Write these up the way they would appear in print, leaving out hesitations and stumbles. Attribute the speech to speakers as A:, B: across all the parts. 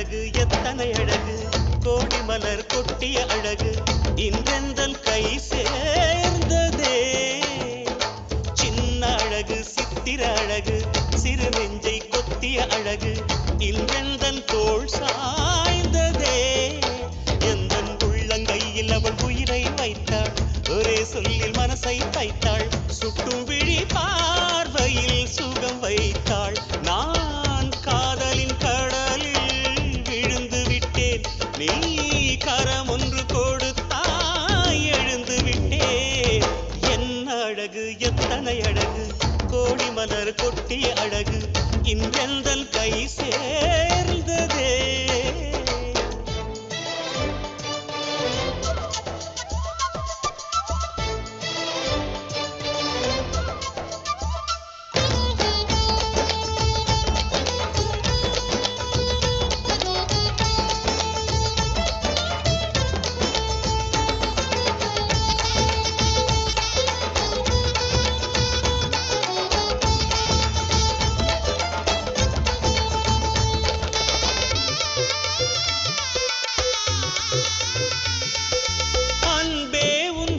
A: அழகு எத்தனை அழகு கோடி மலர் கொட்டிய அழகு இன்றெந்தன் கை சேர்ந்ததே சின்ன அழகு சித்திர அழகு சிறு நெஞ்சை கொத்திய அழகு இன்றெந்தன் தோள் சாய்ந்ததே எந்தன் உள்ளங்கையில் அவள் உயிரை வைத்தாள் ஒரே சொல்லில் மனசை தைத்தாள் சுட்டும் விழி பார்வையில் சுகம் வைத்தாள் நான் காதலின் கடலில் விழுந்து விட்டேன் நீ கரம் ஒன்று கொடுத்தாய் எழுந்து விட்டேன் என்ன அழகு எத்தனை அழகு கோடி மலர் கொட்டிய அழகு இன்றெந்தன் கை சேர்ந்ததே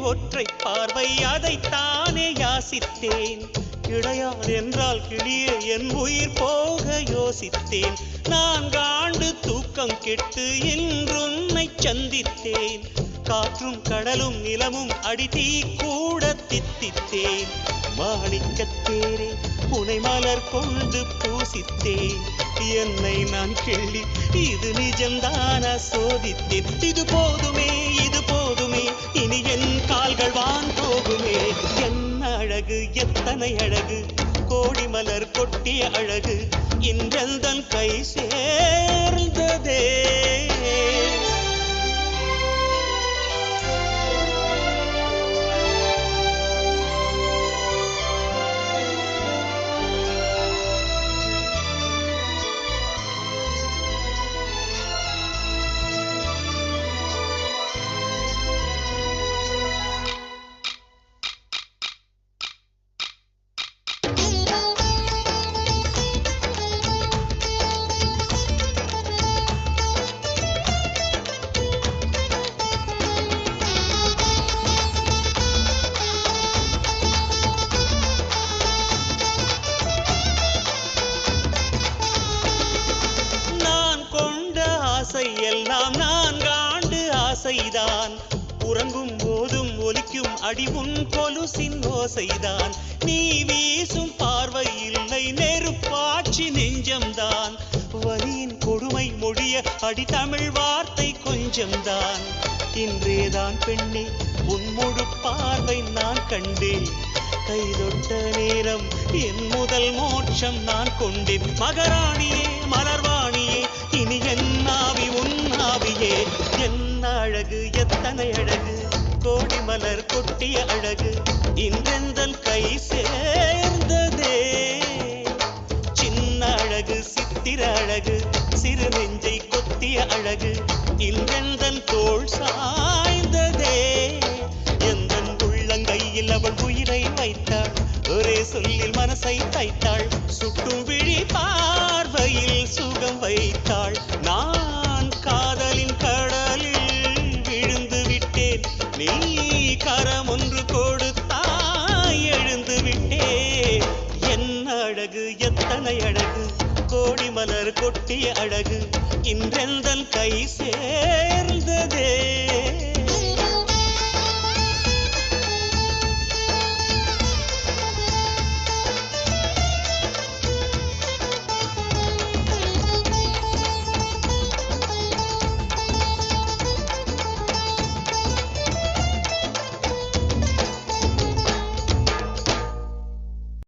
A: ஒற்றை பார்வை அதைத்தானே யாசித்தேன் கிடையாது என்றால் கிளியே என் உயிர் போக யோசித்தேன் நான் காண்டு தூக்கம் கெட்டு இன்றுன்னை சந்தித்தேன் காற்றும் கடலும் நிலமும் அடித்தீ கூட தித்தித்தேன் மாணிக்கத்தேரே உனை மலர் கொண்டு பூசித்தேன் என்னை நான் கிள்ளி இது நிஜம்தான சோதித்தேன் இது போதுமே இனி என் கால்கள் வான் போகுமே என்ன அழகு எத்தனை அழகு கோடி மலர் கொட்டிய அழகு இன்றெந்தன் கை சேர்ந்ததே எல்லாம் நான் காண்டு ஆசைதான் உறங்கும் போதும் ஒலிக்கும் அடி உன் கொலுசின் ஓசைதான் நீ வீசும் பார்வை இல்லை நெருப்பாட்சி நெஞ்சம்தான் வலியின் கொடுமை மொழிய அடி தமிழ் வார்த்தை கொஞ்சம்தான் இன்றேதான் பெண்ணே உன் முழு பார்வை நான் கண்டேன் கைதொட்ட நேரம் என் முதல் மோட்சம் நான் கொண்டேன் மகராணியே மலர்வாணியே இனி என் ஆவி உன் ஆவியே என்ன அழகு எத்தனை அழகு கோடி மலர் கொட்டிய அழகு இன்றெந்தன் கை சேர்ந்ததே சின்ன அழகு சித்திர அழகு சிறு நெஞ்சை கொத்திய அழகு இன்றெந்தன் தோள் சாய்ந்ததே எந்தன் உள்ளங்கையில் அவள் உயிரை வைத்தாள் ஒரே சொல்லில் மனசை தைத்தாள் சுட்டும் விழி பார்வையில் சுகம் வைத்தாள் நான் காதலின் கடலில் விழுந்து விட்டேன் நீ கரம் ஒன்று கொடுத்தாய் எழுந்து விட்டேன் என்ன அழகு எத்தனை அழகு கோடி மலர் கொட்டிய அழகு இன்றெந்தன் கை சேர்ந்ததே